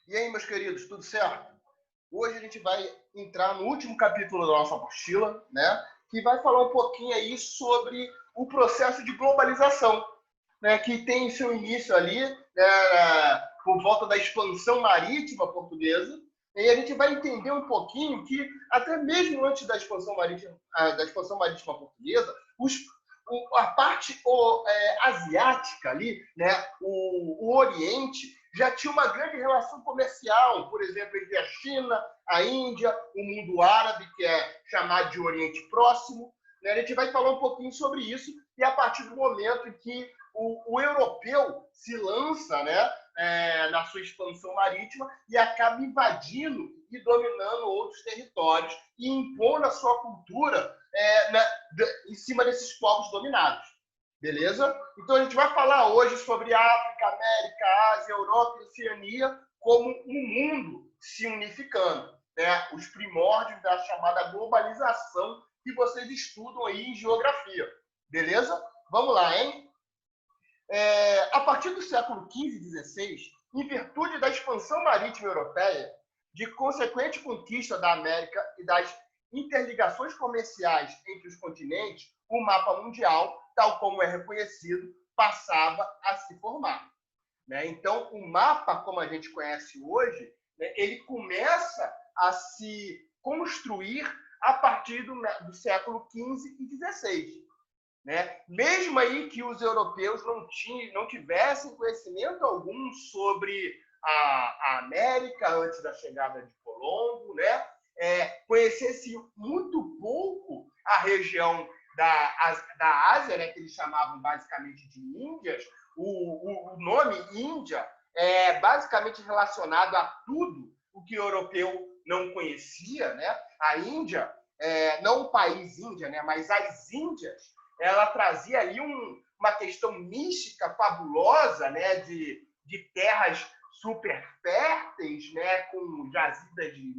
E aí, meus queridos, tudo certo? Hoje a gente vai entrar no último capítulo da nossa apostila, né? Que vai falar um pouquinho aí sobre o processo de globalização, né? Que tem seu início ali, né, por volta da expansão marítima portuguesa. E a gente vai entender um pouquinho que até mesmo antes da expansão marítima portuguesa, a parte asiática ali, né? O Oriente já tinha uma grande relação comercial, por exemplo, entre a China, a Índia, o mundo árabe, que é chamado de Oriente Próximo. Né? A gente vai falar um pouquinho sobre isso, e a partir do momento em que o europeu se lança, né, na sua expansão marítima e acaba invadindo e dominando outros territórios e impondo a sua cultura em cima desses povos dominados. Beleza? Então a gente vai falar hoje sobre África, América, Ásia, Europa e Oceania como um mundo se unificando. Né? Os primórdios da chamada globalização que vocês estudam aí em geografia. Beleza? Vamos lá, hein? A partir do século XV e XVI, em virtude da expansão marítima europeia, de consequente conquista da América e das interligações comerciais entre os continentes, o mapa mundial, tal como é reconhecido, passava a se formar. Né? Então, o mapa, como a gente conhece hoje, né, ele começa a se construir a partir do século XV e XVI. Né? Mesmo aí que os europeus não tivessem conhecimento algum sobre a América antes da chegada de Colombo, né? Conhecesse muito pouco a região da Ásia, né? Que eles chamavam basicamente de Índias. O nome Índia é basicamente relacionado a tudo o que o europeu não conhecia. Né? A Índia, não o país Índia, né? Mas as Índias, ela trazia ali uma questão mística, fabulosa, né, de terras super férteis, né, com jazidas de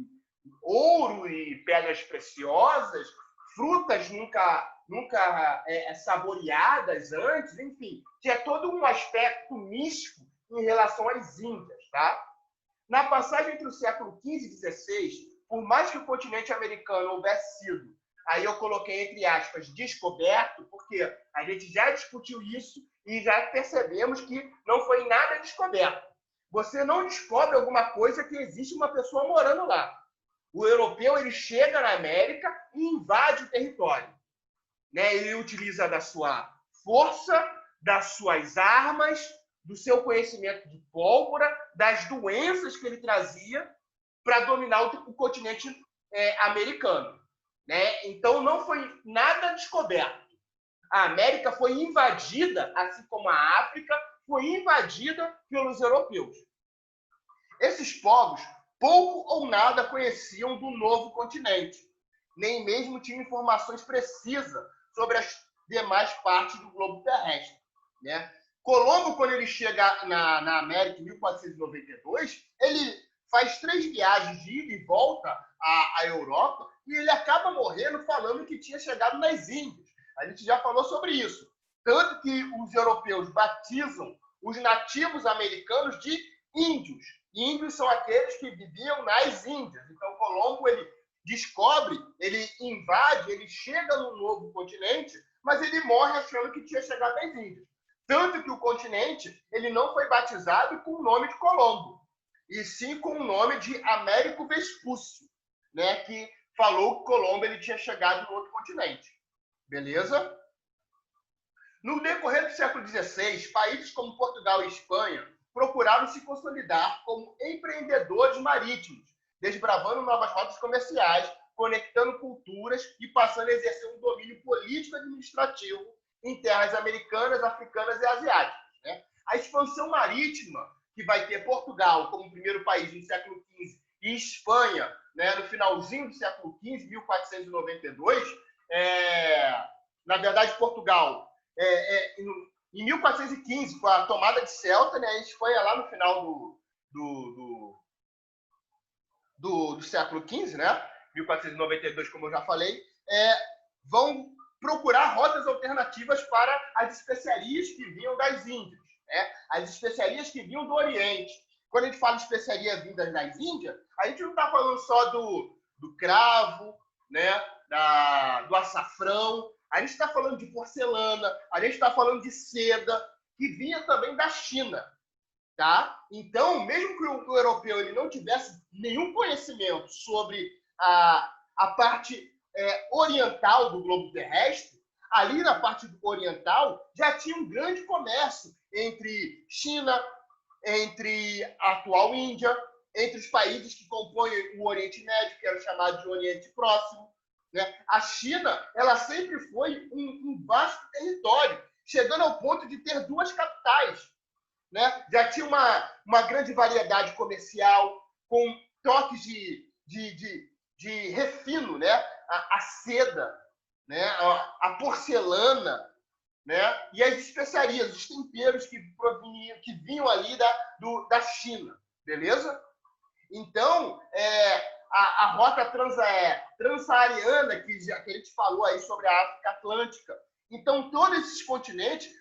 ouro e pedras preciosas, frutas nunca saboreadas antes, enfim, tinha todo um aspecto místico em relação às Índias. Tá? Na passagem entre o século XV e XVI, por mais que o continente americano houvesse sido, aí eu coloquei entre aspas, descoberto, porque a gente já discutiu isso e já percebemos que não foi nada descoberto. Você não descobre alguma coisa que existe uma pessoa morando lá. O europeu, ele chega na América e invade o território. Né? Ele utiliza da sua força, das suas armas, do seu conhecimento de pólvora, das doenças que ele trazia para dominar o continente americano. Né? Então, não foi nada descoberto. A América foi invadida, assim como a África foi invadida pelos europeus. Esses povos pouco ou nada conheciam do novo continente, nem mesmo tinham informações precisas sobre as demais partes do globo terrestre. Né? Colombo, quando ele chega na América em 1492, ele faz 3 viagens de ida e volta à Europa e ele acaba morrendo falando que tinha chegado nas Índias. A gente já falou sobre isso. Tanto que os europeus batizam os nativos americanos de índios. Índios são aqueles que viviam nas Índias. Então, Colombo, ele descobre, ele invade, ele chega no novo continente, mas ele morre achando que tinha chegado nas Índias. Tanto que o continente ele não foi batizado com o nome de Colombo, e sim com o nome de Américo Vespúcio, né, que falou que Colombo ele tinha chegado no outro continente. Beleza? No decorrer do século XVI, países como Portugal e Espanha procuraram se consolidar como empreendedores marítimos, desbravando novas rotas comerciais, conectando culturas e passando a exercer um domínio político e administrativo em terras americanas, africanas e asiáticas. Né? A expansão marítima, que vai ter Portugal como primeiro país no século XV e Espanha, né, no finalzinho do século XV, 1492, na verdade, Portugal, em 1415, com a tomada de Ceuta, né, a Espanha lá no final do século XV, né, 1492, como eu já falei, vão procurar rotas alternativas para as especiarias que vinham das Índias, né, as especiarias que vinham do Oriente. quando a gente fala de especiaria vinda das Índias, a gente não está falando só do cravo, né, do açafrão, a gente está falando de porcelana, a gente está falando de seda, que vinha também da China. Tá? Então, mesmo que o europeu ele não tivesse nenhum conhecimento sobre a parte oriental do globo terrestre, ali na parte oriental já tinha um grande comércio entre China, entre a atual Índia, entre os países que compõem o Oriente Médio, que era chamado de Oriente Próximo. Né? A China ela sempre foi um vasto território, chegando ao ponto de ter 2 capitais. Né? Já tinha uma grande variedade comercial, com toques de refino, né? A seda, né? A porcelana, né? E as especiarias, os temperos que vinham ali da China, beleza? Então, a rota transsaariana, que a gente falou aí sobre a África Atlântica. Então, todos esses continentes,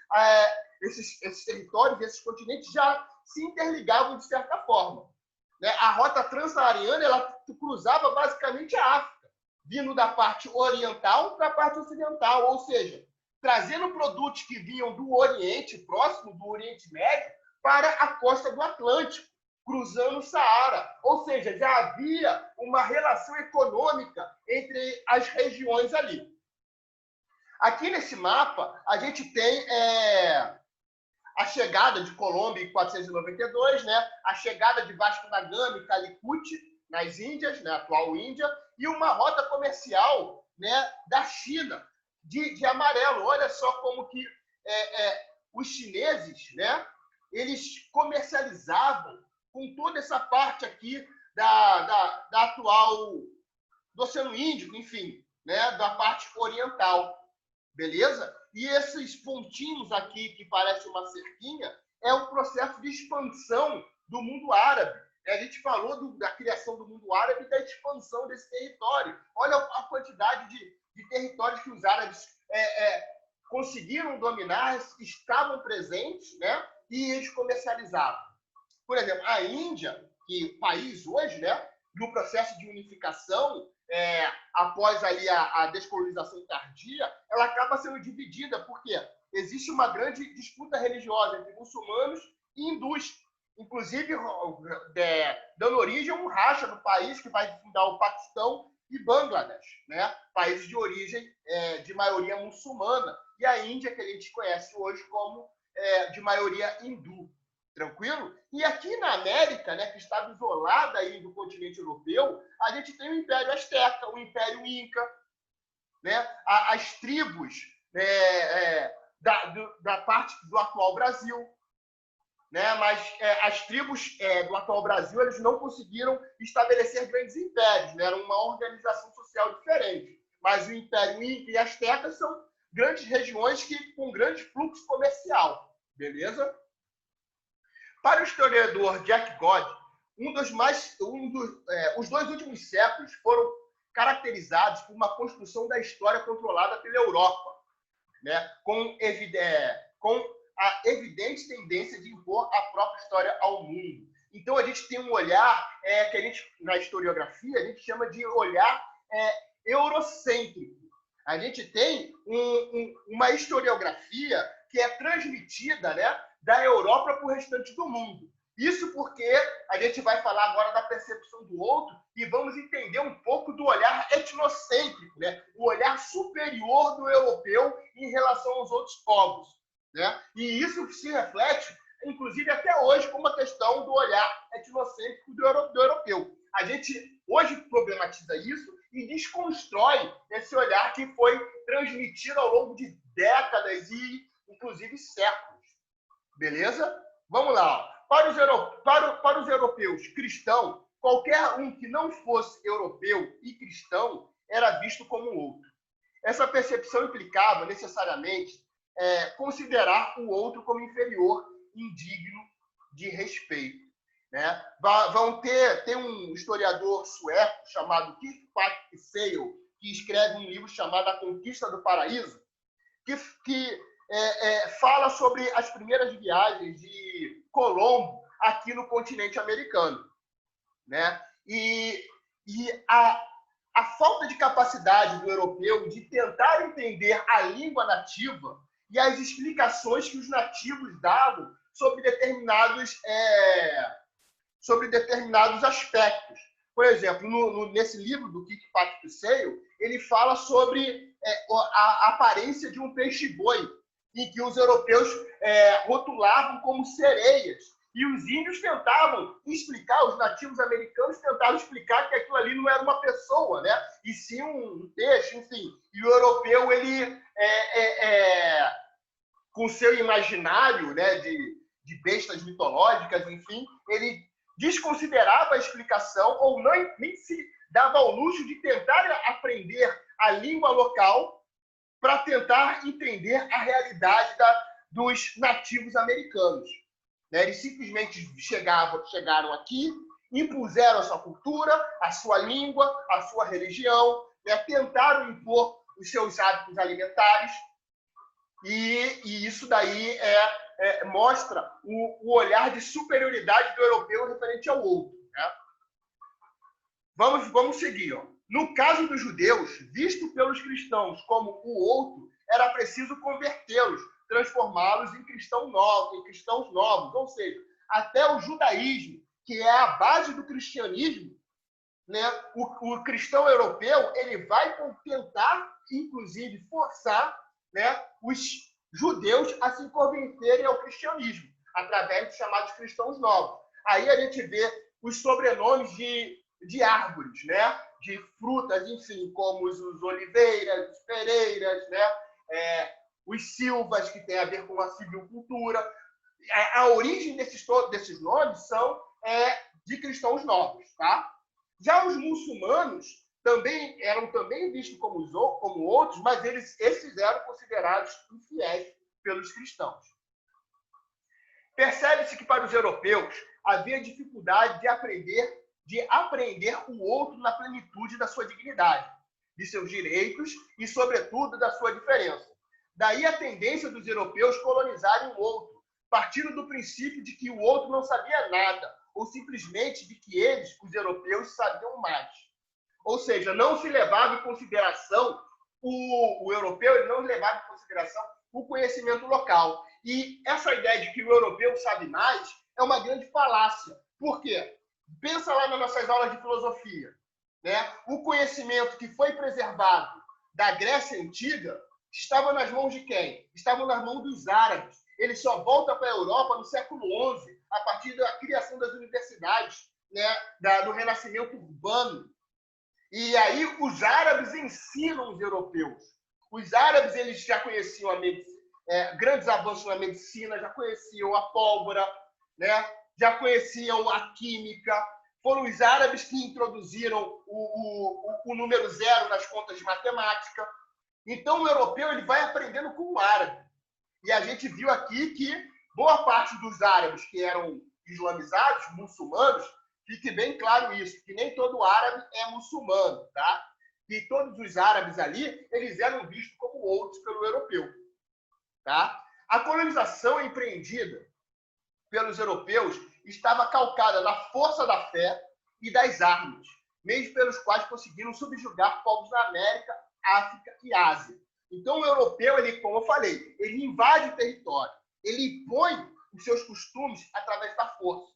esses territórios, esses continentes já se interligavam de certa forma. Né? A rota transsaariana ela cruzava basicamente a África, vindo da parte oriental para a parte ocidental, ou seja, trazendo produtos que vinham do Oriente Próximo, do Oriente Médio, para a costa do Atlântico, cruzando o Saara. Ou seja, já havia uma relação econômica entre as regiões ali. Aqui nesse mapa, a gente tem a chegada de Colombo em 492, né? A chegada de Vasco da Gama e Calicut, nas Índias, na atual Índia, e uma rota comercial, né, da China, de amarelo. Olha só como que os chineses, né, eles comercializavam com toda essa parte aqui da atual do Oceano Índico, enfim, né, da parte oriental. Beleza? E esses pontinhos aqui, que parecem uma cerquinha, é o processo de expansão do mundo árabe. A gente falou da criação do mundo árabe e da expansão desse território. Olha a quantidade de territórios que os árabes conseguiram dominar, estavam presentes, né? E eles comercializavam. Por exemplo, a Índia, que país hoje, né, no processo de unificação, após ali a descolonização tardia, ela acaba sendo dividida, porque existe uma grande disputa religiosa entre muçulmanos e hindus, inclusive dando origem a um racha no país que vai fundar o Paquistão e Bangladesh, né? Países de origem de maioria muçulmana, e a Índia, que a gente conhece hoje como de maioria hindu. Tranquilo? E aqui na América, né, que estava isolada aí do continente europeu, a gente tem o Império Azteca, o Império Inca, né, as tribos da parte do atual Brasil. Né, mas as tribos do atual Brasil eles não conseguiram estabelecer grandes impérios, né, era uma organização social diferente. Mas o Império Inca e Azteca são grandes regiões com grande fluxo comercial. Beleza? Para o historiador Jack God, os 2 últimos séculos foram caracterizados por uma construção da história controlada pela Europa, né? com a evidente tendência de impor a própria história ao mundo. Então, a gente tem um olhar que a gente, na historiografia, a gente chama de olhar eurocêntrico. A gente tem uma historiografia que é transmitida, né, da Europa para o restante do mundo. Isso porque a gente vai falar agora da percepção do outro e vamos entender um pouco do olhar etnocêntrico, né? O olhar superior do europeu em relação aos outros povos. Né? E isso se reflete, inclusive, até hoje, como a questão do olhar etnocêntrico do europeu. A gente hoje problematiza isso e desconstrói esse olhar que foi transmitido ao longo de décadas e, inclusive, séculos. Beleza? Vamos lá. Para os europeus cristãos, qualquer um que não fosse europeu e cristão era visto como outro. Essa percepção implicava, necessariamente, considerar o outro como inferior, indigno de respeito. Né? Tem um historiador sueco chamado Kirkpatrick Sale, que escreve um livro chamado A Conquista do Paraíso, que fala sobre as primeiras viagens de Colombo aqui no continente americano, né? E a falta de capacidade do europeu de tentar entender a língua nativa e as explicações que os nativos davam sobre determinados aspectos. Por exemplo, nesse livro do Kik Patupseio, ele fala sobre a aparência de um peixe-boi, em que os europeus rotulavam como sereias. E os índios tentavam explicar, os nativos americanos tentavam explicar que aquilo ali não era uma pessoa, né? E sim um peixe, enfim. E o europeu, ele, com seu imaginário, né, de bestas mitológicas, enfim, ele desconsiderava a explicação ou nem se dava ao luxo de tentar aprender a língua local para tentar entender a realidade dos nativos americanos. Eles simplesmente chegaram aqui, impuseram a sua cultura, a sua língua, a sua religião, né? Tentaram impor os seus hábitos alimentares, e isso daí mostra o olhar de superioridade do europeu referente ao outro, né? Vamos seguir. Ó. No caso dos judeus, visto pelos cristãos como o outro, era preciso convertê-los, transformá-los em cristãos novos, ou seja, até o judaísmo, que é a base do cristianismo, né? O cristão europeu ele vai tentar, inclusive, forçar, né, os judeus a se converterem ao cristianismo, através dos chamados cristãos novos. Aí a gente vê os sobrenomes de árvores, né? De frutas, enfim, como os oliveiras, os pereiras, né? Os silvas, que tem a ver com a silvicultura. A origem desses nomes são de cristãos novos, tá? Já os muçulmanos eram vistos como outros, mas esses eram considerados infiéis pelos cristãos. Percebe-se que para os europeus havia dificuldade de aprender o outro na plenitude da sua dignidade, de seus direitos e, sobretudo, da sua diferença. Daí a tendência dos europeus colonizarem o outro, partindo do princípio de que o outro não sabia nada, ou simplesmente de que eles, os europeus, sabiam mais. Ou seja, não se levava em consideração, o europeu ele não levava em consideração o conhecimento local. E essa ideia de que o europeu sabe mais é uma grande falácia. Por quê? Pensa lá nas nossas aulas de filosofia, né? O conhecimento que foi preservado da Grécia Antiga estava nas mãos de quem? Estava nas mãos dos árabes. Ele só volta para a Europa no século XI, a partir da criação das universidades, né? Do renascimento urbano. E aí os árabes ensinam os europeus. Os árabes eles já conheciam grandes avanços na medicina, já conheciam a pólvora, né? Já conheciam a química. Foram os árabes que introduziram o número zero nas contas de matemática. Então, o europeu ele vai aprendendo com o árabe. E a gente viu aqui que boa parte dos árabes que eram islamizados, muçulmanos, fique bem claro isso, que nem todo árabe é muçulmano, tá? E todos os árabes ali, eles eram vistos como outros pelo europeu, tá? A colonização empreendida pelos europeus estava calcada na força da fé e das armas, meios pelos quais conseguiram subjugar povos da América, África e Ásia. Então, o europeu, ele, como eu falei, ele invade o território, ele impõe os seus costumes através da força,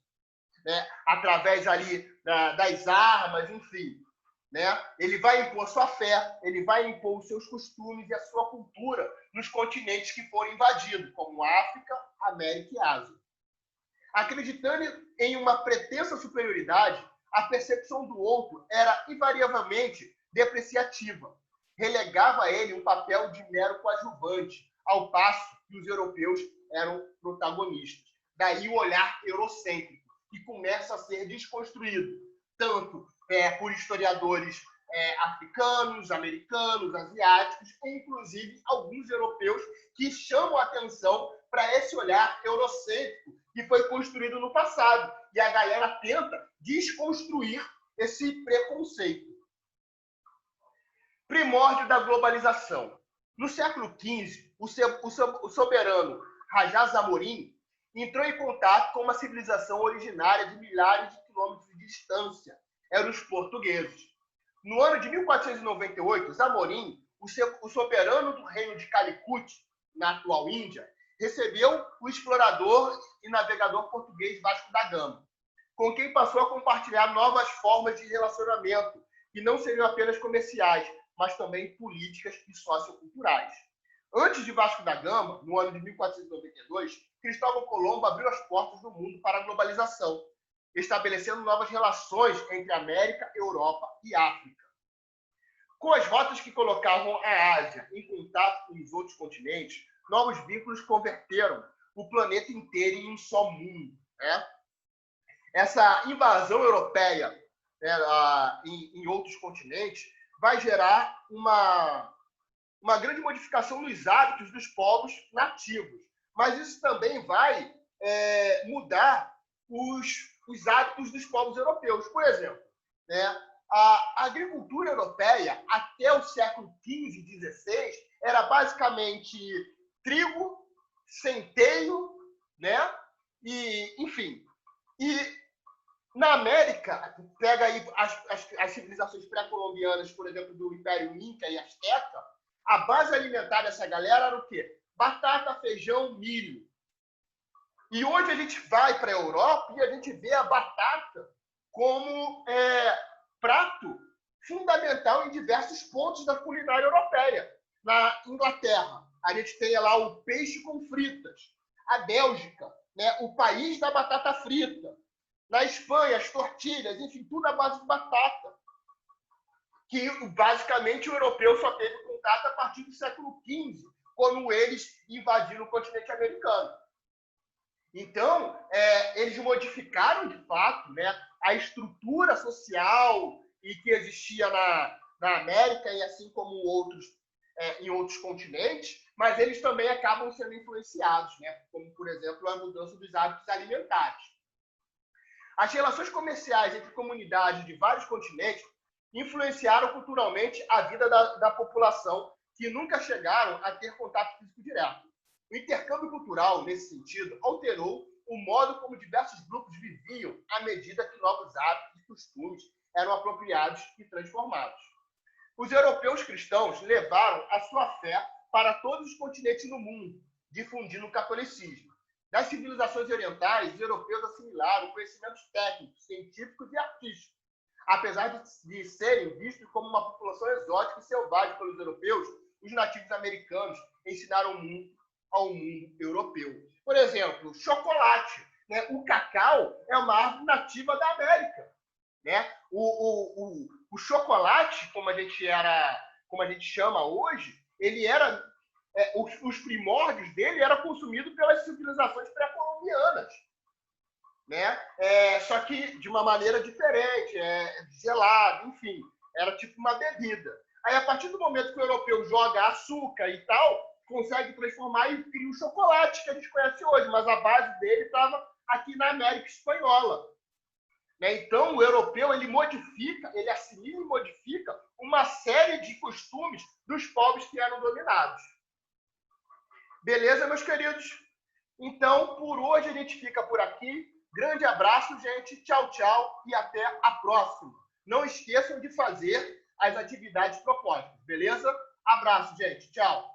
né? Através ali das armas, enfim. Né? Ele vai impor sua fé, ele vai impor os seus costumes e a sua cultura nos continentes que foram invadidos, como África, América e Ásia. Acreditando em uma pretensa superioridade, a percepção do outro era invariavelmente depreciativa. Relegava a ele um papel de mero coadjuvante, ao passo que os europeus eram protagonistas. Daí o olhar eurocêntrico, que começa a ser desconstruído, tanto por historiadores africanos, americanos, asiáticos, e inclusive alguns europeus que chamam a atenção para esse olhar eurocêntrico que foi construído no passado. E a galera tenta desconstruir esse preconceito. Primórdio da globalização. No século XV, o soberano Rajá Zamorin entrou em contato com uma civilização originária de milhares de quilômetros de distância. Eram os portugueses. No ano de 1498, Zamorim, o soberano do reino de Calicut, na atual Índia, recebeu o explorador e navegador português Vasco da Gama, com quem passou a compartilhar novas formas de relacionamento, que não seriam apenas comerciais, mas também políticas e socioculturais. Antes de Vasco da Gama, no ano de 1492, Cristóvão Colombo abriu as portas do mundo para a globalização, estabelecendo novas relações entre América, Europa e África. Com as rotas que colocavam a Ásia em contato com os outros continentes, novos vínculos converteram o planeta inteiro em um só mundo. Né? Essa invasão europeia, né, em outros continentes vai gerar uma grande modificação nos hábitos dos povos nativos. Mas isso também vai mudar os hábitos dos povos europeus. Por exemplo, né, a agricultura europeia, até o século XV e XVI, era basicamente trigo, centeio, né? E, enfim. E na América, pega aí as civilizações pré-colombianas, por exemplo, do Império Inca e Azteca, a base alimentar dessa galera era o quê? Batata, feijão, milho. E hoje a gente vai para a Europa e a gente vê a batata como prato fundamental em diversos pontos da culinária europeia. Na Inglaterra, a gente tem lá o peixe com fritas. A Bélgica, né, o país da batata frita. Na Espanha, as tortilhas, enfim, tudo à base de batata. Que, basicamente, o europeu só teve contato a partir do século XV, quando eles invadiram o continente americano. Então, eles modificaram, de fato, né, a estrutura social e que existia na América, e assim como em outros continentes, mas eles também acabam sendo influenciados, né, como, por exemplo, a mudança dos hábitos alimentares. As relações comerciais entre comunidades de vários continentes influenciaram culturalmente a vida da população, que nunca chegaram a ter contato físico direto. O intercâmbio cultural, nesse sentido, alterou o modo como diversos grupos viviam à medida que novos hábitos e costumes eram apropriados e transformados. Os europeus cristãos levaram a sua fé para todos os continentes do mundo, difundindo o catolicismo. Das civilizações orientais, os europeus assimilaram conhecimentos técnicos, científicos e artísticos. Apesar de serem vistos como uma população exótica e selvagem pelos europeus, os nativos americanos ensinaram muito ao mundo europeu. Por exemplo, chocolate. Né? O cacau é uma árvore nativa da América. Né? O chocolate, como a gente chama hoje, ele era os primórdios dele eram consumidos pelas civilizações pré-colombianas. Né? Só que de uma maneira diferente, gelado, enfim, era tipo uma bebida. Aí, a partir do momento que o europeu joga açúcar e tal, consegue transformar e cria o chocolate que a gente conhece hoje, mas a base dele estava aqui na América Espanhola. Né? Então, o europeu ele assimila e modifica uma série de costumes dos povos que eram dominados. Beleza, meus queridos? Então, por hoje a gente fica por aqui. Grande abraço, gente. Tchau, tchau e até a próxima. Não esqueçam de fazer as atividades propostas, beleza? Abraço, gente. Tchau.